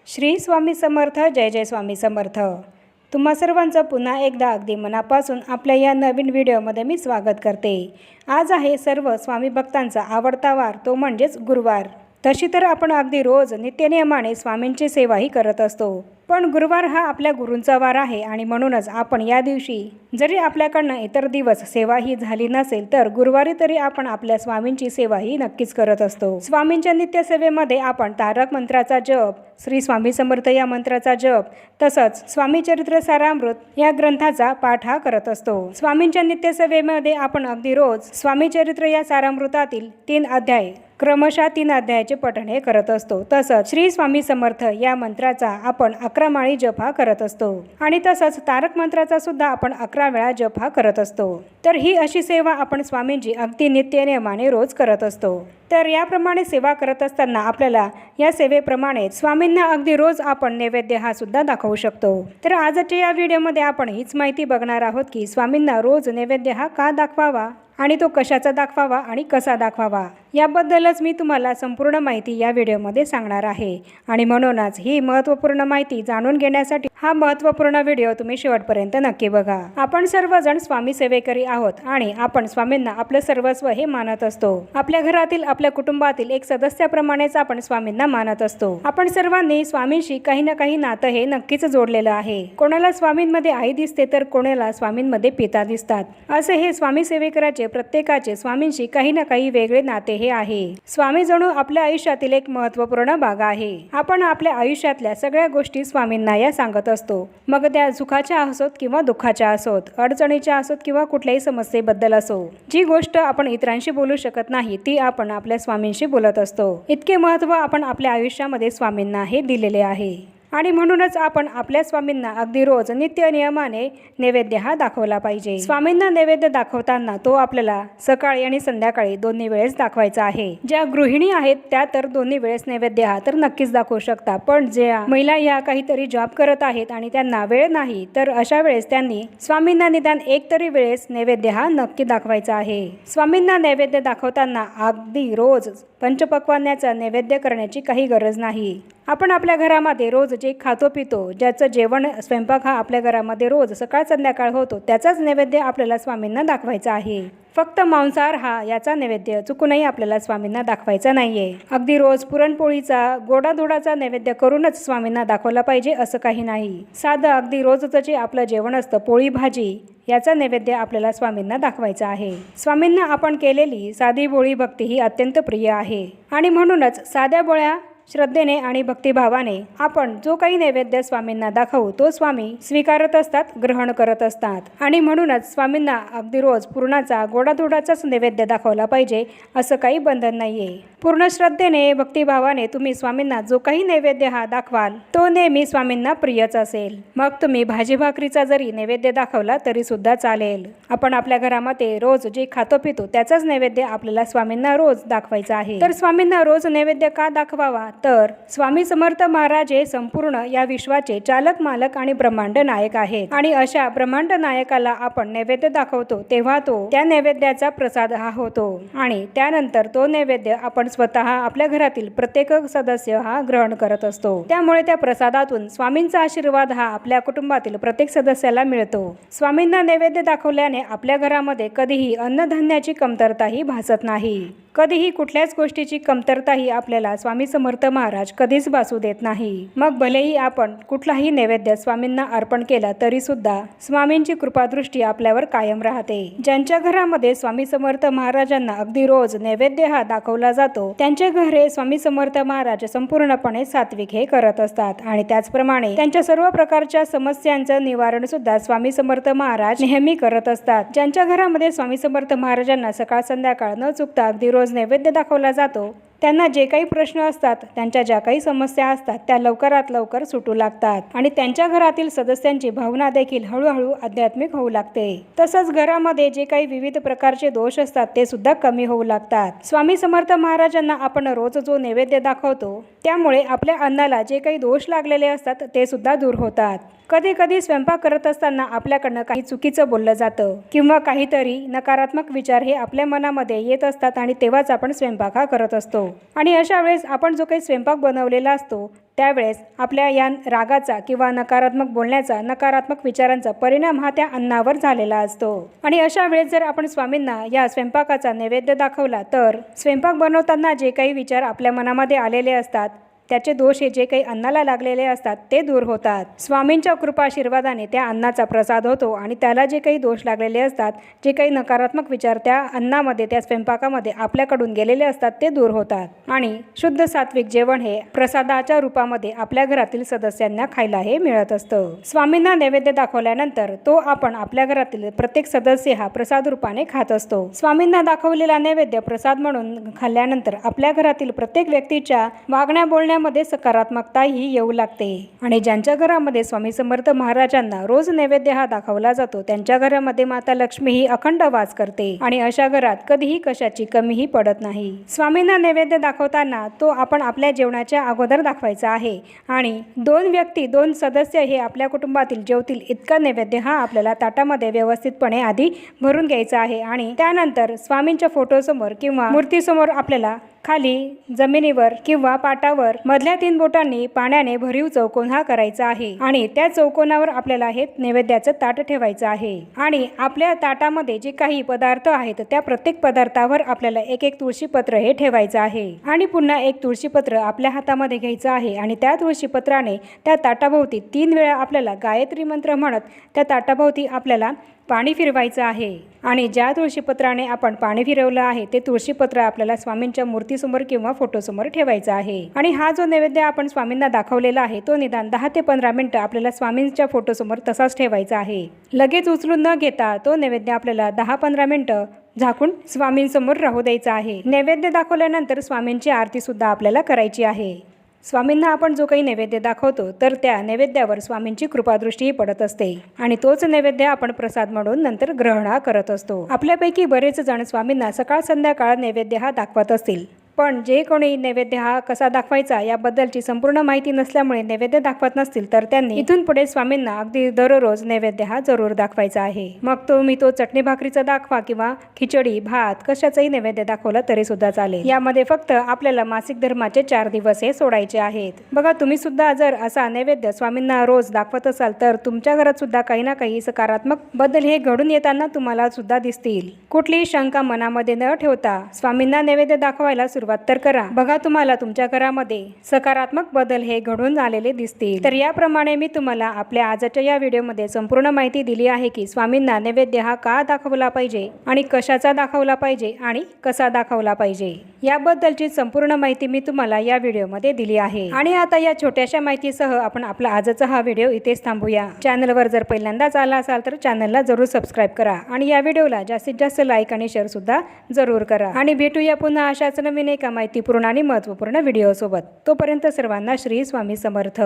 श्री स्वामी समर्थ. जय जय स्वामी समर्थ. तुम्हा सर्वांचं पुन्हा एकदा अगदी मनापासून आपल्या या नवीन व्हिडिओमध्ये मी स्वागत करते. आज आहे सर्व स्वामी भक्तांचा आवडता वार, तो म्हणजेच गुरुवार. तशी तर आपण अगदी रोज नित्यनियमाने स्वामींची सेवाही करत असतो, पण गुरुवार हा आपल्या गुरूंचा वार आहे आणि म्हणूनच आपण या दिवशी जरी आपल्याकडनं इतर दिवस सेवाही झाली नसेल तर गुरुवारी तरी आपण आपल्या स्वामींची सेवाही नक्कीच करत असतो. स्वामींच्या नित्यसेवेमध्ये आपण तारक मंत्राचा जप, श्री स्वामी समर्थ या मंत्राचा जप, तसंच स्वामी चरित्र सारामृत या ग्रंथाचा पाठ हा करत असतो. स्वामींच्या नित्यसेवेमध्ये आपण अगदी रोज स्वामी चरित्र या सारामृतातील 3 अध्याय क्रमशः 3 अध्यायाचे पठण हे करत असतो. तसंच श्री स्वामी समर्थ या मंत्राचा आपण 11 माळी जप हा करत असतो आणि तसंच तारक मंत्राचा सुद्धा आपण 11 वेळा जप हा करत असतो. तर ही अशी सेवा आपण स्वामींची अगदी नित्यनियमाने रोज करत असतो. तर याप्रमाणे सेवा करत असताना आपल्याला या सेवेप्रमाणे स्वामींना अगदी रोज आपण नैवेद्य हा सुद्धा दाखवू शकतो. तर आजच्या या व्हिडिओमध्ये आपण हीच माहिती बघणार आहोत की स्वामींना रोज नैवेद्य हा का दाखवावा आणि तो कशाचा दाखवावा आणि कसा दाखवावा, याबद्दलच मी तुम्हाला संपूर्ण माहिती या व्हिडिओमध्ये सांगणार आहे. आणि म्हणूनच ही महत्त्वपूर्ण माहिती जाणून घेण्यासाठी हा महत्त्वपूर्ण व्हिडिओ तुम्ही शेवटपर्यंत नक्की बघा. आपण सर्वजण स्वामी सेवेकरी आहोत आणि आपण स्वामींना आपलं सर्वस्व हे मानत असतो. आपल्या घरातील, आपल्या कुटुंबातील एक सदस्याप्रमाणेच आपण स्वामींना मानत असतो. आपण सर्वांनी स्वामींशी काही ना काही नातं हे नक्कीच जोडलेलं आहे. कोणाला स्वामींमध्ये आई दिसते तर कोणाला स्वामींमध्ये पिता दिसतात. असे हे स्वामी सेवेकराचे प्रत्येकाचे स्वामींशी काही ना काही वेगळे नाते हे आहे. स्वामी जणू आपल्या आयुष्यातील एक महत्त्वपूर्ण भाग आहे. आपण आपल्या आयुष्यातल्या सगळ्या गोष्टी स्वामींना या सांगत असतो, मग त्या सुखाच्या असोत किंवा दुःखाच्या असोत, अडचणीच्या असोत किंवा कुठल्याही समस्येबद्दल असो. जी गोष्ट आपण इतरांशी बोलू शकत नाही ती आपण आपल्या स्वामींशी बोलत असतो. इतके महत्त्व आपण आपल्या आयुष्यामध्ये स्वामींना हे दिलेले आहे आणि म्हणूनच आपण आपल्या स्वामींना अगदी रोज नित्य नियमाने नैवेद्य हा दाखवला पाहिजे. स्वामींना नैवेद्य दाखवताना तो आपल्याला सकाळी आणि संध्याकाळी दोन्ही वेळेस दाखवायचा आहे. ज्या गृहिणी आहेत त्या तर दोन्ही वेळेस नैवेद्य हा तर नक्कीच दाखवू शकता, पण ज्या महिला या काहीतरी जॉब करत आहेत आणि त्यांना वेळ नाही तर अशा वेळेस त्यांनी स्वामींना निदान एक तरी वेळेस नैवेद्य हा नक्की दाखवायचा आहे. स्वामींना नैवेद्य दाखवताना अगदी रोज पंचपक्वान्नाचा नैवेद्य करण्याची काही गरज नाही. आपण आपल्या घरामध्ये रोज जे खातो पितो, ज्याचं जेवण स्वयंपाक हा आपल्या घरामध्ये रोज सकाळ संध्याकाळ होतो, त्याचाच नैवेद्य आपल्याला स्वामींना दाखवायचा आहे. फक्त मांसाहार हा याचा नैवेद्य चुकूनही आपल्याला स्वामींना दाखवायचा नाहीये. अगदी रोज पुरणपोळीचा, गोडाधोडाचा नैवेद्य करूनच स्वामींना दाखवला पाहिजे असं काही नाही. साधं अगदी रोजचं जे आपलं जेवण असतं, पोळी भाजी, याचा नैवेद्य आपल्याला स्वामींना दाखवायचा आहे. स्वामींना आपण केलेली साधी भोळी भक्ती ही अत्यंत प्रिय आहे आणि म्हणूनच साध्या भोळ्या श्रद्धेने आणि भक्तिभावाने आपण जो काही नैवेद्य स्वामींना दाखवू तो स्वामी स्वीकारत असतात, ग्रहण करत असतात. आणि म्हणूनच स्वामींना अगदी रोज पुरणाचा, गोडाधोडाचाच नैवेद्य दाखवला पाहिजे असं काही बंधन नाहीये. पूर्ण श्रद्धेने, भक्तिभावाने तुम्ही स्वामींना जो काही नैवेद्य हा दाखवाल तो नेहमी स्वामींना प्रियच असेल. मग तुम्ही भाजी भाकरीचा जरी नैवेद्य दाखवला तरी सुद्धा चालेल. आपण आपल्या घरामध्ये रोज जे खातो पितो त्याचाच नैवेद्य आपल्याला स्वामींना रोज दाखवायचा आहे. तर स्वामींना रोज नैवेद्य का दाखवावा, तर स्वामी समर्थ महाराज हे संपूर्ण या विश्वाचे चालक, मालक आणि ब्रह्मांड नायक आहेत आणि अशा ब्रह्मांड नायकाला आपण नैवेद्य दाखवतो तेव्हा तो त्या नैवेद्याचा प्रसाद हा होतो आणि त्यानंतर तो नैवेद्य आपण स्वतः आपल्या घरातील प्रत्येक सदस्य हा ग्रहण करत असतो. त्यामुळे त्या प्रसादातून स्वामींचा आशीर्वाद हा आपल्या कुटुंबातील प्रत्येक सदस्याला मिळतो. स्वामींना नैवेद्य दाखवल्याने आपल्या घरामध्ये कधीही अन्नधान्याची कमतरताही भासत नाही. कधीही कुठल्याच गोष्टीची कमतरताही आपल्याला स्वामी समर्थ महाराज कधीच भासू देत नाही. मग भलेही आपण कुठलाही नैवेद्य स्वामींना अर्पण केला तरी सुद्धा स्वामींची कृपादृष्टी आपल्यावर कायम राहते. ज्यांच्या घरामध्ये स्वामी समर्थ महाराजांना अगदी रोज नैवेद्य हा दाखवला जातो त्यांचे घरे स्वामी समर्थ महाराज संपूर्णपणे सात्विक हे करत असतात आणि त्याचप्रमाणे त्यांच्या सर्व प्रकारच्या समस्यांचं निवारण सुद्धा स्वामी समर्थ महाराज नेहमी करत असतात. ज्यांच्या घरामध्ये स्वामी समर्थ महाराजांना सकाळ संध्याकाळ न चुकता अगदी रोज नैवेद्य दाखवला जातो त्यांना जे काही प्रश्न असतात, त्यांच्या ज्या काही समस्या असतात त्या लवकरात लवकर सुटू लागतात आणि त्यांच्या घरातील सदस्यांची भावना देखील हळूहळू आध्यात्मिक होऊ लागते. तसंच घरामध्ये जे काही विविध प्रकारचे दोष असतात ते सुद्धा कमी होऊ लागतात. स्वामी समर्थ महाराजांना आपण रोज जो नैवेद्य दाखवतो त्यामुळे आपल्या अन्नाला जे काही दोष लागलेले असतात ते सुद्धा दूर होतात. कधी कधी स्वयंपाक करत असताना आपल्याकडनं काही चुकीचं बोललं जातं किंवा काहीतरी नकारात्मक विचार हे आपल्या मनामध्ये येत असतात आणि तेव्हाच आपण स्वयंपाक हा करत असतो. आणि अशा वेळेस आपण जो काही स्वयंपाक बनवलेला असतो त्यावेळेस आपल्या या रागाचा किंवा नकारात्मक बोलण्याचा, नकारात्मक विचारांचा परिणाम हा त्या अन्नावर झालेला असतो। आणि अशा वेळेस जर आपण स्वामींना या स्वयंपाकाचा नैवेद्य दाखवला तर स्वयंपाक बनवताना जे काही विचार आपल्या मनामध्ये आलेले असतात त्याचे दोष हे जे काही अन्नाला लागलेले असतात ते दूर होतात। स्वामींच्या कृपा आशीर्वादाने त्या अन्नाचा प्रसाद होतो आणि त्याला जे काही दोष लागलेले असतात, जे काही नकारात्मक विचार त्या अन्नामध्ये, त्या स्वयंपाकामध्ये आपल्याकडून गेलेले असतात ते दूर होतात आणि शुद्ध सात्विक जेवण हे प्रसादाच्या रूपामध्ये आपल्या घरातील सदस्यांना खायला हे मिळत असतं। स्वामींना नैवेद्य दाखवल्यानंतर तो आपण आपल्या घरातील प्रत्येक सदस्य हा प्रसाद रूपाने खात असतो। स्वामींना दाखवलेला नैवेद्य प्रसाद म्हणून खाल्ल्यानंतर आपल्या घरातील प्रत्येक व्यक्तीच्या वागण्या बोलण्यामध्ये सकारात्मकता ही येऊ लागते आणि ज्यांच्या घरामध्ये स्वामी समर्थ महाराजांना रोज नैवेद्य हा दाखवला जातो त्यांच्या घरामध्ये माता लक्ष्मी ही अखंड वास करते आणि अशा घरात कधीही कशाची कमीही पडत नाही। स्वामींना नैवेद्य दाखवताना तो आपण आपल्या जेवणाच्या अगोदर दाखवायचा आहे आणि 2 व्यक्ती, 2 सदस्य हे आपल्या कुटुंबातील जेवतील इतका नैवेद्य हा आपल्याला ताटामध्ये व्यवस्थितपणे आधी भरून घ्यायचा आहे आणि त्यानंतर स्वामींच्या फोटोसमोर किंवा मूर्तीसमोर आपल्याला खाली जमिनीवर किंवा पाटावर मधल्या 3 बोटांनी पाण्याने भरीव चौकोन हा करायचा आहे आणि त्या चौकोनावर आपल्याला हे नैवेद्याचं ताट ठेवायचं आहे आणि आपल्या ताटामध्ये जे काही पदार्थ आहेत त्या प्रत्येक पदार्थावर आपल्याला एक तुळशीपत्र हे ठेवायचं आहे आणि पुन्हा एक तुळशीपत्र आपल्या हातामध्ये घ्यायचं आहे आणि त्या तुळशीपत्राने त्या ताटाभोवती 3 वेळा आपल्याला गायत्री मंत्र म्हणत त्या ताटाभोवती आपल्याला पाणी फिरवायचं आहे आणि ज्या तुळशीपत्राने आपण पाणी फिरवलं आहे ते तुळशीपत्र आपल्याला स्वामींच्या मूर्तीसमोर किंवा फोटोसमोर ठेवायचं आहे आणि हा जो नैवेद्य आपण स्वामींना दाखवलेला आहे तो निदान 10 ते 15 मिनिटं आपल्याला स्वामींच्या फोटोसमोर तसाच ठेवायचा आहे। लगेच उचलून न घेता तो नैवेद्य आपल्याला 10-15 मिनिटं झाकून स्वामींसमोर राहू द्यायचा आहे। नैवेद्य दाखवल्यानंतर स्वामींची आरती सुद्धा आपल्याला करायची आहे। स्वामींना आपण जो काही नैवेद्य दाखवतो तर त्या नैवेद्यावर स्वामींची कृपादृष्टीही पडत असते आणि तोच नैवेद्य आपण प्रसाद म्हणून नंतर ग्रहण करत असतो। आपल्यापैकी बरेच जण स्वामींना सकाळ संध्याकाळ नैवेद्य हा दाखवत असतील, पण जे कोणी नैवेद्य हा कसा दाखवायचा याबद्दलची संपूर्ण माहिती नसल्यामुळे नैवेद्य दाखवत नसतील तर त्यांनी इथून पुढे स्वामींना अगदी दररोज नैवेद्य हा जरूर दाखवायचा आहे। मग तुम्ही तो चटणी भाकरीचा दाखवा किंवा खिचडी भात कशाचाही नैवेद्य दाखवला तरी सुद्धा चालेल। यामध्ये फक्त आपल्याला मासिक धर्माचे 4 दिवस हे सोडायचे आहेत। बघा, तुम्ही सुद्धा जर असा नैवेद्य स्वामींना रोज दाखवत असाल तर तुमच्या घरात सुद्धा काही ना काही सकारात्मक बदल हे घडून येताना तुम्हाला सुद्धा दिसतील। कुठलीही शंका मनामध्ये न ठेवता स्वामींना नैवेद्य दाखवायला सुरुवात तर करा। बघा, तुम्हाला तुमच्या घरामध्ये सकारात्मक बदल हे घडून आलेले दिसतील। तर याप्रमाणे मी तुम्हाला आपल्या आजच्या या व्हिडिओमध्ये संपूर्ण माहिती दिली आहे की स्वामींना नैवेद्य हा का दाखवला पाहिजे आणि कशाचा दाखवला पाहिजे आणि कसा दाखवला पाहिजे याबद्दलची संपूर्ण माहिती मी तुम्हाला या व्हिडिओमध्ये दिली आहे। आणि आता या छोट्याशा माहितीसह आपण आपला आजचा हा व्हिडिओ इथेच थांबूया। चॅनलवर जर पहिल्यांदाच आला असाल तर चॅनलला जरूर सबस्क्राईब करा आणि या व्हिडिओला जास्तीत जास्त लाईक आणि शेअर सुद्धा जरूर करा आणि भेटूया पुन्हा अशाच नवीन एका माहितीपूर्ण आणि महत्त्वपूर्ण व्हिडिओ सोबत। तोपर्यंत सर्वांना श्री स्वामी समर्थ।